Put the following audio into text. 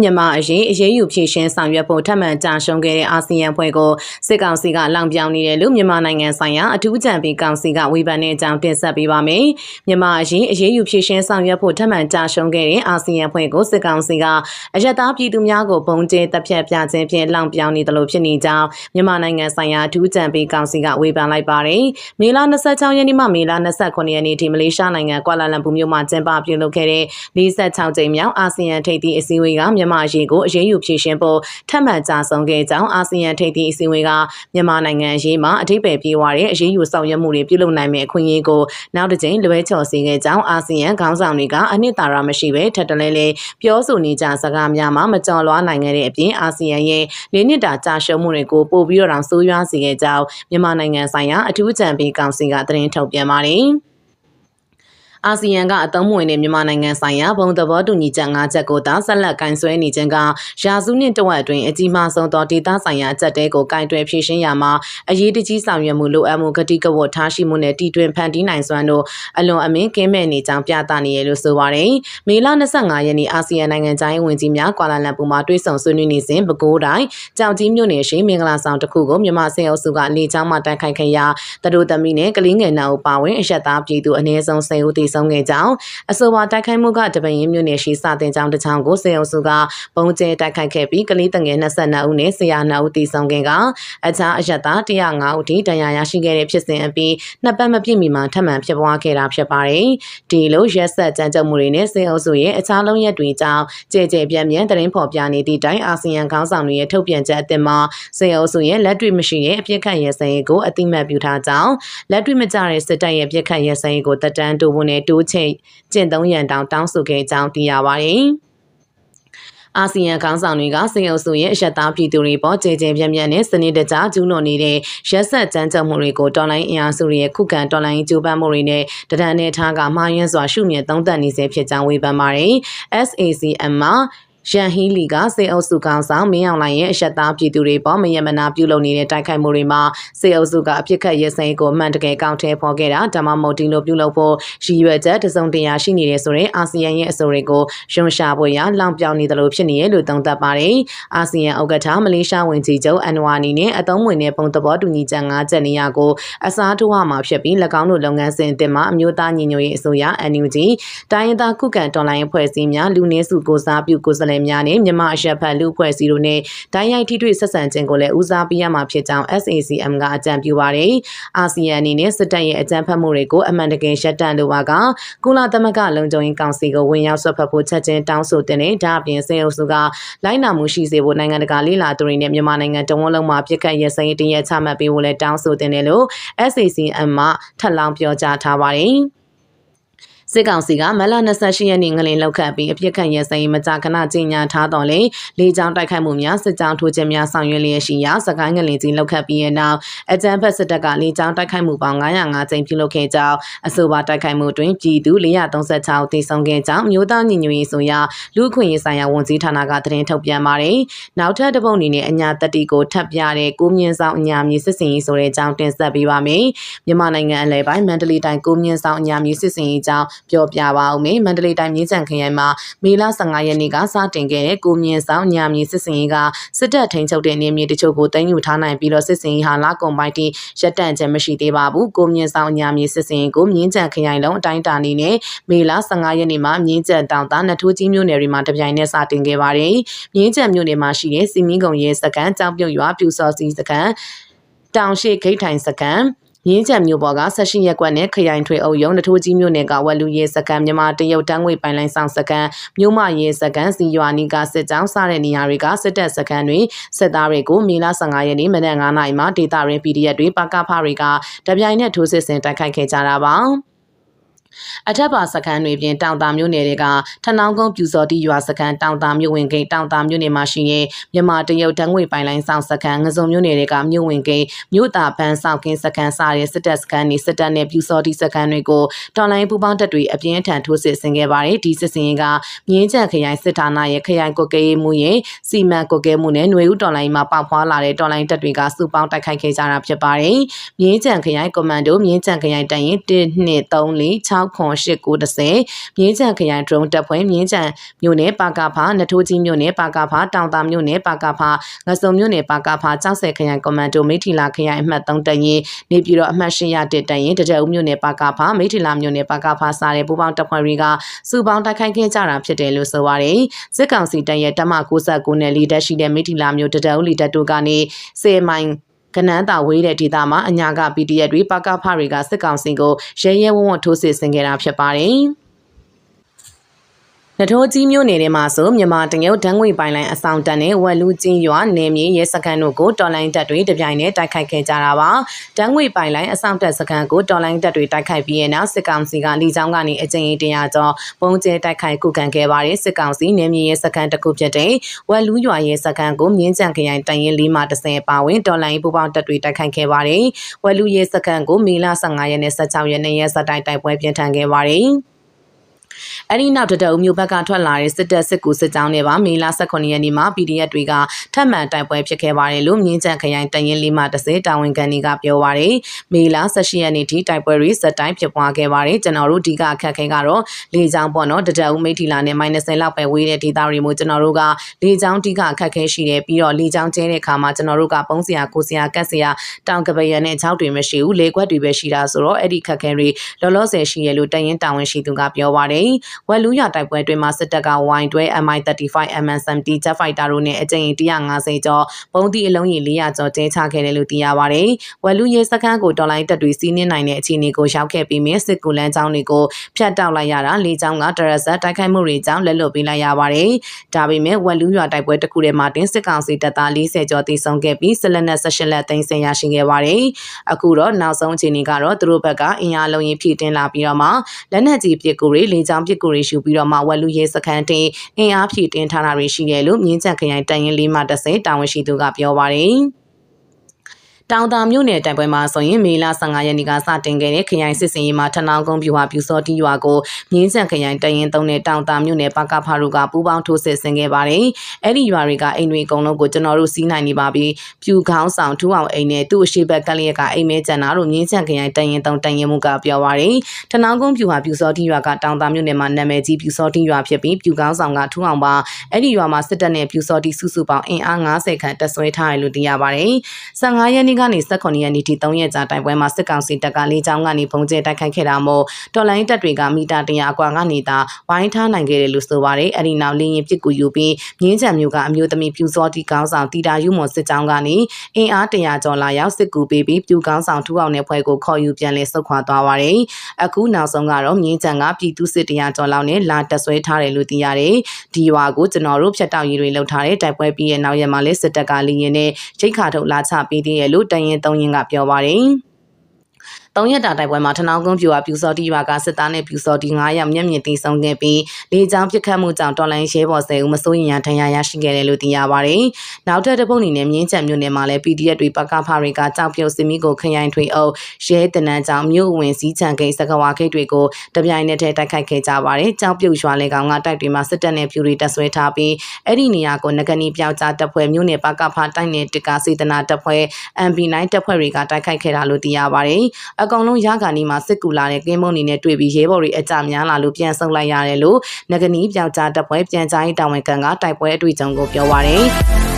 မြန်မာအရေးယူဖြေရှင်းဆောင်ရွက်ဖို့ထပ်မံကြာရှုံးခဲ့တဲ့အာဆီယံဖွဲ့ကိုစစ်ကောင်စီကလောင်ပြောင်နေတယ်လို့မြန်မာနိုင်ငံဆိုင်ရာအထူးအကြံပေးကောင်စီကဝေဖန်တဲ့အကြောင်းတင်ဆက်ပေးပါမယ်။မြန်မာအရေးယူဖြေရှင်းဆောင်ရွက်ဖို့ထပ်မံကြာရှုံးခဲ့တဲ့အာဆီယံဖွဲ့ကိုစစ်ကောင်စီကအယက်သားပြည်သူများကိုပုံကျဲတပ်ဖြတ်ပြခြင်းဖြင့်လောင်ပြောင်နေတယ်လို့ဖြစ်နေကြောင်းမြန်မာနိုင်ငံဆိုင်ရာအထူးအကြံပေးကောင်စီကဝေဖန်လိုက်ပါတယ်။မေလ26ရက်နေ့မှမေလ29ရက်နေ့ထိမလေးရှားနိုင်ငံကွာလာလမ်ပူမြို့မှာကျင်းပပြုလုပ်ခဲ့တဲ့46ကြိမ်မြောက်အာဆီယံထိပ်သီးအစည်းအဝေးကမြန်မာအရေးကိုအရေးယူဖြေရှင်းဖို့ထပ်မံကြာဆုံးခဲ့ကြောင်းအာဆီယံထိပ်သီးအစည်းအဝေးကမြန်မာနိုင်ငံအရေးမှာအထိပ္ပယ်ပြေဝတဲ့အရေးယူဆောင်ရွက်မှုတွေပြုလုပ်နိုင်မယ့်အခွင့်အရေးကိုနောက်တစ်ကြိမ်လွှဲချော်စေခဲ့ကြောင်းအာဆီယံခေါင်းဆောင်တွေကအနှစ်သာရမရှိဘဲထပ်တလဲလဲပြောဆိုနေကြစကားများမှာမကြော်လွားနိုင်ခဲ့တဲ့အပြင်အာဆီယံရဲ့၄နှစ်တာကြာရှုံးမှုတွေကိုပို့ပြီးတော့ဆိုးရွားစေခဲ့ကြောင်းမြန်မာနိုင်ငံဆိုင်ရာအထူးအကြံပေးကောင်စီကသတင်းထုတ်ပြန်ပါတယ်။အာဆီယံကအသုံးဝင်တဲ့မြန်မာနိုင်ငံဆိုင်ရာဘုံသဘောတူညီချက်၅ချက်ကိုသာဆက်လက်ကင်ဆွဲနေခြင်းကရာစုနှစ်တဝက်အတွင်းအကြီးမားဆုံးသောဒေသဆိုင်ရာအချက်တဲကိုကင်တွယ်ဖြည့်ရှင်းရမှာအရေးတကြီးဆောင်ရွက်မှုလိုအပ်မှုဂတိကဝတ်ထားရှိမှုနဲ့တည်တွင်ဖန်တီးနိုင်စွမ်းတို့အလွန်အမင်းကင်းမဲ့နေကြောင်းပြသနေရလို့ဆိုပါတယ်။မေလ25ရက်နေ့အာဆီယံနိုင်ငံခြားရေးဝန်ကြီးများကွာလာလမ်ပူမှာတွေ့ဆုံဆွေးနွေးနေစဉ်ပဲခူးတိုင်းကြောင်ကြီးမြို့နယ်ရှိမင်္ဂလာဆောင်တစ်ခုကိုမြန်မာစစ်အုပ်စုကလေကြောင်းမှတိုက်ခိုက်ခဲ့ရာတတို့သမီးနဲ့ကလေးငယ်နောက်ပါဝင်အရက်သားပြည်သူအနည်းဆုံး10ဦးသေဆုံးခဲ့ကြောင်းအဆိုပါတိုက်ခိုက်မှုကတပင်းမြို့နယ်ရှိစာတင်ကျောင်းတစ်ချောင်းကိုစစ်အုပ်စုကပုံကျဲတိုက်ခိုက်ခဲ့ပြီးကလေးတငယ်22ဦးနဲ့ဆရာ2ဦးသေဆုံးခဲ့ကအခြားအရက်သား105ဦးထိဒဏ်ရာရရှိခဲ့တဲ့ဖြစ်စဉ်အပြီးနှစ်ပတ်မပြည့်မီမှာထပ်မံဖြစ်ပွားခဲ့တာဖြစ်ပါတယ်။ဒီလိုရက်ဆက်ကြမ်းကြုတ်မှုတွေနဲ့စစ်အုပ်စုရဲ့အခြားလုံးရက်တွေကြောင့်ကြေပြန့်သတင်းဖော်ပြနေသည့်တိုင်အာဆီယံခေါင်းဆောင်တွေရဲ့ထုတ်ပြန်ချက်အသစ်မှာစစ်အုပ်စုရဲ့လက်တွေ့မရှိတဲ့အပြစ်ခတ်ရဲစရေးကိုအတိမတ်ပြုထားကြောင်းလက်တွေ့မကျတဲ့စစ်တပ်ရဲ့ပြစ်ခတ်ရဲစရေးကိုတက်တန်းတိုးဖို့နဲ့တိုးချိတ်ကျင့်သုံးရန်တောင်းဆိုခဲ့ကြောင်းသိရပါတယ်။အာဆီယံခေါင်းဆောင်တွေကစစ်အုပ်စုရဲ့အရက်သားပြည်သူတွေပေါ်ကြေပြန့်နဲ့စနစ်တကျကျူးလွန်နေတဲ့ရက်ဆက်ကြမ်းကြုတ်မှုတွေကိုတော်လိုင်းအင်အားစုတွေရဲ့ခုခံတော်လိုင်းကြိုးပမ်းမှုတွေနဲ့တဒန်းနဲ့ထားကမှားယွင်းစွာရှုမြင်သုံးသပ်နေစေဖြစ်ကြောင်းဝေဖန်ပါတယ်။ SACM မှာရန်ဟီလီကစေအုပ်စုကောင်ဆောင်မင်းအောင်လှိုင်ရဲ့အရက်သားပြည်သူတွေပေါ်မယမနာပြုလုပ်နေတဲ့တိုက်ခိုက်မှုတွေမှာစေအုပ်စုကအပြစ်ခတ်ရဲစင်ကိုအမှန်တကယ်ကောက်ထဲဖော်ခဲ့တာဒါမှမဟုတ်ဒီလိုပြုလုပ်ဖို့ရည်ရွယ်ချက်တစုံတရာရှိနေတဲ့ဆိုရင်အာဆီယံရဲ့အဆိုတွေကိုယွန်ရှာဖို့ရလောင်ပြောင်နေတယ်လို့ဖြစ်နေရလို့သုံးသပ်ပါတယ်။အာဆီယံဥက္ကဋ္ဌမလေးရှားဝန်ကြီးချုပ်အန်ဝါနီနဲ့အသုံးဝင်တဲ့ပုံသဘောတူညီချက်၅ချက်နေရာကိုအစားထိုးရမှာဖြစ်ပြီး၎င်းတို့လုပ်ငန်းစဉ်အသစ်မှာအမျိုးသားညီညွတ်ရေးအစိုးရ NUG တိုင်းရင်းသားခုခံတော်လှန်ရေးဖွဲ့စည်းများလူနည်းစုကိုစားပြုကိုယ်စားလှယ်များနဲ့မြန်မာအရက်ဖက်လူဖွဲ့စည်းတို့နဲ့တိုင်းရိုက်ထိတွေ့ဆက်ဆံခြင်းကိုလည်းဦးစားပေးရမှာဖြစ်ကြောင်း SACM ကအကြံပြုပါတယ်။အာဆီယံအနေနဲ့စစ်တပ်ရဲ့အကြမ်းဖက်မှုတွေကိုအမှန်တကယ်ရပ်တန့်လိုပါကကုလသမဂ္ဂလုံခြုံရေးကောင်စီကိုဝင်ရောက်ဆွတ်ဖက်ဖို့ချက်ချင်းတောင်းဆိုတဲ့ဒါအပြင်စစ်အုပ်စုကလိုက်နာမှုရှိစေဖို့နိုင်ငံတကာလေ့လာသူတွေနဲ့မြန်မာနိုင်ငံတဝန်းလုံးမှာပြစ်ခတ်ရဲစရေးတရက်ချမှတ်ပေးဖို့လည်းတောင်းဆိုတဲ့လို့ SACM မှထပ်လောင်းပြောကြားထားပါတယ်။စစ်ကောင်စီကမလ28ရက်နေ့ငလင်လောက်ခတ်ပြီးအပြစ်ခတ်ရဲစရေးမကြာခဏကြီးညာထားတော်လေလေကြောင်းတိုက်ခိုက်မှုများစစ်ကြောင်းထိုးခြင်းများဆောင်ရွက်လျက်ရှိရာစကိုင်းငလင်ကြီးလောက်ခတ်ပြီးတဲ့နောက်အကြမ်းဖက်စစ်တပ်ကလေကြောင်းတိုက်ခိုက်မှုပေါင်း905ကြိမ်ပြုလုပ်ခဲ့ကြောင်းအဆိုပါတိုက်ခိုက်မှုတွင်ပြည်သူ436ဦးသေဆုံးခဲ့ကြောင်းမြို့သားညီညွတ်ရေးဆိုရာလူ့အခွင့်အရေးဆိုင်ရာဝန်ကြီးဌာနကသတင်းထုတ်ပြန်ပါတယ်။နောက်ထပ်တစ်ပုဒ်အနေနဲ့အညာတက်တီကိုထပ်ပြတဲ့ကိုမြင့်ဆောင်အညာမြေစစ်စင်ရေးဆိုတဲ့အကြောင်းတင်ဆက်ပေးပါမယ်။မြန်မာနိုင်ငံအလဲပိုင်းမန္တလေးတိုင်းကိုမြင့်ဆောင်အညာမြေစစ်စင်ရေးကြောင်းပြောပြပါဦးမယ်။မန္တလေးတိုင်းမြင်းခြံခရိုင်မှာမေလ15ရက်နေ့ကစတင်ခဲ့တဲ့ကိုမြင့်ဆောင်ညာမြေစစ်စင်ရေးကစစ်တပ်ထိန်းချုပ်တဲ့နေမြေတချို့ကိုတင်ယူထားနိုင်ပြီးတော့စစ်စင်ရေးဟာလကုန်ပိုင်းထိရပ်တန့်ခြင်းမရှိသေးပါဘူး။ကိုမြင့်ဆောင်ညာမြေစစ်စင်ရေးကိုမြင်းခြံခရိုင်လုံးအတိုင်းအတာအနေနဲ့မေလ15ရက်နေ့မှာမြင်းခြံတောင်သားနထိုးကြီးမြို့နယ်တွေမှာတပြိုင်နက်စတင်ခဲ့ပါတယ်။မြင်းခြံမြို့နယ်မှာရှိတဲ့စီမင်းကုံရဲစခန်းကြောင်ပြုတ်ရွာပြူစော်စီစခန်းတောင်ရှိဂိတ်ထိုင်စခန်းမြင်းချံမြို့ပေါ်က18ရက်ကွက်နဲ့ခရိုင်ထွေအုပ်ရုံးနထိုးကြီးမြို့နယ်ကဝက်လူရဲစခန်းမြန်မာတရုတ်တန်းငွေပိုင်လိုင်းဆောင်စခန်းမြို့မရဲစခန်းစီရွာနီကစစ်ကြောင်းစတဲ့နေရာတွေကစစ်တပ်စခန်းတွေစစ်သားတွေကိုမေလ15ရက်နေ့မနက်9:00နာရီမှာဒေသရင်း PDF တွေပကဖတွေကတပြိုင်နက်ထိုးစစ်ဆင်တိုက်ခိုက်ခဲ့ကြတာပါ။အထက်ပါစခန်းတွေပြင်တောင်တာမြို့နယ်တွေကထနောင်းကုန်းပြူစော်တီရွာစခန်းတောင်တာမြို့ဝင်ဂိတ်တောင်တာမြို့နယ်မှာရှိတဲ့မြန်မာတရုတ်တန်းငွေပိုင်လိုင်းဆောင်စခန်းငစုံမြို့နယ်တွေကမြို့ဝင်ဂိတ်မြို့တာပန်းဆောင်ကင်းစခန်းစတဲ့စစ်တပ်စခန်းတွေစစ်တပ်နဲ့ပြူစော်တီစခန်းတွေကိုတော်လိုင်းပူပေါင်းတပ်တွေအပြင်းထန်ထိုးစစ်ဆင်ခဲ့ပါတယ်ဒီစစ်စင်ကမြင်းချံခရိုင်စစ်ဌာနရဲ့ခရိုင်ကွက်ကဲမှုရဲ့စီမံကွက်ကဲမှုနဲ့ຫນွေဦးတော်လိုင်းမှာပေါက်ဖွာလာတဲ့တော်လိုင်းတပ်တွေကစုပေါင်းတိုက်ခိုက်ခဲ့ကြတာဖြစ်ပါတယ်မြင်းချံခရိုင်ကွန်မန်ဒိုမြင်းချံခရိုင်တရင်1 2 3 4 6 6910မြင်းချံခရိုင်ဒရုန်းတပ်ဖွဲ့မြင်းချံမြို့နယ်ပါကဖာနထိုးကြီးမြို့နယ်ပါကဖာတောင်တာမြို့နယ်ပါကဖာငစုံမြို့နယ်ပါကဖာ60ခရိုင်ကွန်မန်ဒိုမိထီလာခရိုင်အမှတ်3တရင်နေပြည်တော်အမှတ်801တရင်တကြအုပ်မြို့နယ်ပါကဖာမိထီလာမြို့နယ်ပါကဖာစားတဲ့ပူပေါင်းတပ်ဖွဲ့တွေကစုပေါင်းတိုက်ခိုက်ခဲ့ကြတာဖြစ်တယ်လို့ဆိုပါတယ်စစ်ကောင်စီတပ်ရဲ့တပ်မ69နယ်လီတပ်ရှိတဲ့မိထီလာမြို့တကြအုပ်လီတပ်တို့ကနေ10မိုင်ကနန်းတာဝေးတဲ့ဒေသမှာအညာက PDF တွေပါကဖတွေကစစ်ကောင်စီကိုရဲရဲဝံ့ဝံ့ထိုးစစ်ဆင်ခဲ့တာဖြစ်ပါတယ်နထိုးကြီးမြို့နယ်ထဲမှာဆိုမြန်မာတရုတ်ဓာတ်ငွေပိုင်လိုင်းအဆောင်တက်နဲ့ဝက်လူကြီးရွာနေမြေရဲစခန်းတို့ကိုတော်လိုင်းတပ်တွေတပြိုင်တည်းတိုက်ခိုက်ခဲ့ကြတာပါဓာတ်ငွေပိုင်လိုင်းအဆောင်တက်စခန်းကိုတော်လိုင်းတပ်တွေတိုက်ခိုက်ပြီးတဲ့နောက်စစ်ကောင်စီကလီချောင်းကနေအကြိမ်100ကျော်ပုံကျဲတိုက်ခိုက်ကုကန်ခဲ့ပါတယ်စစ်ကောင်စီနေမြေရဲစခန်းတစ်ခုဖြစ်တဲ့ဝက်လူရွာရဲစခန်းကိုမြင်းကြံခရိုင်တရင်4မှ30ပါဝင်တော်လိုင်းပူပေါင်းတပ်တွေတိုက်ခိုက်ခဲ့ပါတယ်ဝက်လူရဲစခန်းကိုမေလ15ရက်နဲ့16ရက်နေ့ရက်စတိုက်တိုက်ပွဲပြင်းထန်ခဲ့ပါတယ်အဲ့ဒီနောက်တတအုပ်မျိုးဘက်ကထွက်လာတဲ့စစ်တပ်စစ်ကူစစ်ကြောင်းတွေပါမေလ18ရက်နေ့မှာ PDF တွေကထပ်မံတိုက်ပွဲဖြစ်ခဲ့ပါတယ်လို့မြင်းကြံခရိုင်တရင်4မှ30တာဝန်ခံတွေကပြောပါတယ်မေလ18ရက်နေ့ထိတိုက်ပွဲတွေစက်တိုင်းဖြစ်ပွားခဲ့ပါတယ်ကျွန်တော်တို့ဒီကအခက်ခဲကတော့လေကြောင်းပေါ့နော်တတအုပ်မိထီလာနဲ့ -10 လောက်ပဲဝေးတဲ့ဒေသတွေမျိုးကျွန်တော်တို့ကလေကြောင်းဒီကအခက်ခဲရှိတယ်ပြီးတော့လေကြောင်းကျဲတဲ့အခါမှာကျွန်တော်တို့ကပုံးစရာကိုစရာကတ်စရာတောင်ကပရံနဲ့6တွေမရှိဘူးလေကွက်တွေပဲရှိတာဆိုတော့အဲ့ဒီခက်ခဲတွေလောလောဆယ်ရှိရလို့တရင်တာဝန်ရှိသူကပြောပါတယ်ဝက်လူရတိုက်ပွဲတွင်မှာစစ်တပ်ကဝိုင်းတွဲ MI-35 MN-70 Jet Fighter တို့နဲ့အကြိမ်150ကျော်ပုံသီးအလုံးကြီး400ကျော်ကျဲချခဲ့တယ်လို့သိရပါတယ်။ဝက်လူရဲစခန်းကိုတော်လိုင်းတပ်တွေစီးနင်းနိုင်တဲ့အခြေအနေကိုရောက်ခဲ့ပြီးမြစ်စစ်ကူလန်းချောင်းတွေကိုဖျက်တောက်လိုက်ရတာလေချောင်းကတရဇက်တိုက်ခိုက်မှုတွေကြောင့်လက်လွတ်ပေးလိုက်ရပါတယ်။ဒါပေမဲ့ဝက်လူရတိုက်ပွဲတစ်ခုထဲမှာတင်စစ်ကောင်စီတပ်သား40ကျော်တိစုံခဲ့ပြီးစစ်လက်နက်18လက်သိမ်းဆင်ရရှိခဲ့ပါတယ်။အခုတော့နောက်ဆုံးအခြေအနေကတော့သူတို့ဘက်ကအင်အားလုံးရင်ဖြည့်တင်းလာပြီးတော့မှလက်နက်ကြီးပစ်ကူတွေလေချောင်းပစ်ကူတွေရှူပြီးတော့မှဝက်လူရဲစခန်းတင်အင်အားဖြည့်တင်းထားတာတွေရှိတယ်လို့မြင်းကြံခရိုင်တရင်4မှ30တာဝန်ရှိသူကပြောပါတယ်တောင်တာမြို့နယ်တိုက်ပွဲမှာဆိုရင်မေလ15ရက်နေ့ကစတင်ခဲ့တဲ့ခရိုင်စစ်စင်ရေးမှာထနောင်းကုန်းပြူဟာပြူစောတီရွာကိုမြင်းစံခရိုင်တရင်3နဲ့တောင်တာမြို့နယ်ပကဖာတို့ကပူးပေါင်းထိုးစစ်ဆင်ခဲ့ပါတယ်။အဲ့ဒီရွာတွေကအိမ်တွေအကုန်လုံးကိုကျွန်တော်တို့စီးနိုင်နေပါပြီ။ပြူခေါင်းဆောင်ထူအောင်အိမ်နဲ့သူ့အရှိဘက်ကလျက်ကအိမ်မဲကျန်တာတို့မြင်းစံခရိုင်တရင်3တရင်မှုကပြောပါတယ်။ထနောင်းကုန်းပြူဟာပြူစောတီရွာကတောင်တာမြို့နယ်မှာနာမည်ကြီးပြူစောတီရွာဖြစ်ပြီးပြူခေါင်းဆောင်ကထူအောင်ပါအဲ့ဒီရွာမှာစစ်တပ်နဲ့ပြူစောတီစုစုပေါင်းအင်အား90ခန့်တပ်ဆွဲထားတယ်လို့သိရပါတယ်။15ရက်နေ့ကနေ18ရက်နေ့ထိ3ရက်ကြာတိုက်ပွဲမှာစစ်ကောင်စီတပ်ကလေကြောင်းကနေပုံကျဲတိုက်ခိုက်ခဲ့တာမို့တော်လိုင်းတပ်တွေကမီတာ100အကွာကနေသာဝိုင်းထားနိုင်ခဲ့တယ်လို့ဆိုပါတယ်အဲ့ဒီနောက်လင်းရင်ပစ်ကူယူပြီးမြင်းချံမျိုးကအမျိုးသမီးပြူစောတီကောင်းဆောင်တီတာယူမော်စစ်ကြောင်းကနေအင်အား100ကျော်လာရောက်စစ်ကူပေးပြီးပြူကောင်းဆောင်ထူအောင်တဲ့ဖွဲ့ကိုခေါ်ယူပြန်လဲဆုတ်ခွာသွားပါတယ်အခုနောက်ဆုံးကတော့မြင်းချံကပြည်သူစစ်100ကျော်လောက်နဲ့လာတက်ဆွဲထားတယ်လို့သိရတယ်ဒီရွာကိုကျွန်တော်တို့ဖြတ်တောက်ရေးတွေလုပ်ထားတဲ့တိုက်ပွဲပြီးရဲ့နောက်ရက်မှာလဲစစ်တပ်ကလင်းရင်နဲ့ချိတ်ခါထုတ်လာချပေးသေးတယ်လို့တရင်3ရင်ကပြောပါတယ်3ရက်တာတိုက်ပွဲမှာထနောင်းကုန်းပြူဟာပြူစောတီရွာကစစ်သားနဲ့ပြူစောတီ9ယောက်မျက်မြင်သိဆုံးခဲ့ပြီးလေကြောင်းပစ်ခတ်မှုကြောင့်တော်လိုင်းရဲဘော်10ဦးမစိုးရင်ရထဏ်ရာရရှိခဲ့တယ်လို့သိရပါတယ်။နောက်ထပ်တစ်ပုတ်အနေနဲ့မြင်းချံမြို့နယ်မှာလည်း PDF တွေပကဖတွေကကြောက်ပြုတ်စမီကိုခရိုင်ထွေအုပ်ရဲတနန်းကြောင့်မြို့ဝင်စည်းချံဂိတ်စကဝါဂိတ်တွေကိုတပြိုင်နက်တည်းတိုက်ခိုက်ခဲ့ကြပါတယ်။ကြောက်ပြုတ်ရွာလေကောင်ကတိုက်တွေမှာစစ်တပ်နဲ့ပြူတွေတပ်ဆွဲထားပြီးအဲ့ဒီနေရာကိုငကနီပြောက်ကြားတပ်ဖွဲ့မြို့နယ်ပကဖတိုက်နယ်တက္ကစေတနာတပ်ဖွဲ့ MB9 တပ်ဖွဲ့တွေကတိုက်ခိုက်ခဲ့တာလို့သိရပါတယ်။အကောင်လုံးရဂာနီမှာစစ်ကူလာတဲ့ကင်းမုံနေနဲ့တွေ့ပြီးရဲဘော်တွေအကြများလာလို့ပြန်ဆုတ်လိုက်ရတယ်လို့ငကနီပြောက်ကြားတပ်ဖွဲ့ပြန်ကြားရေးတာဝန်ခံကတိုက်ပွဲအတွေ့အကြုံကိုပြောပါတယ်။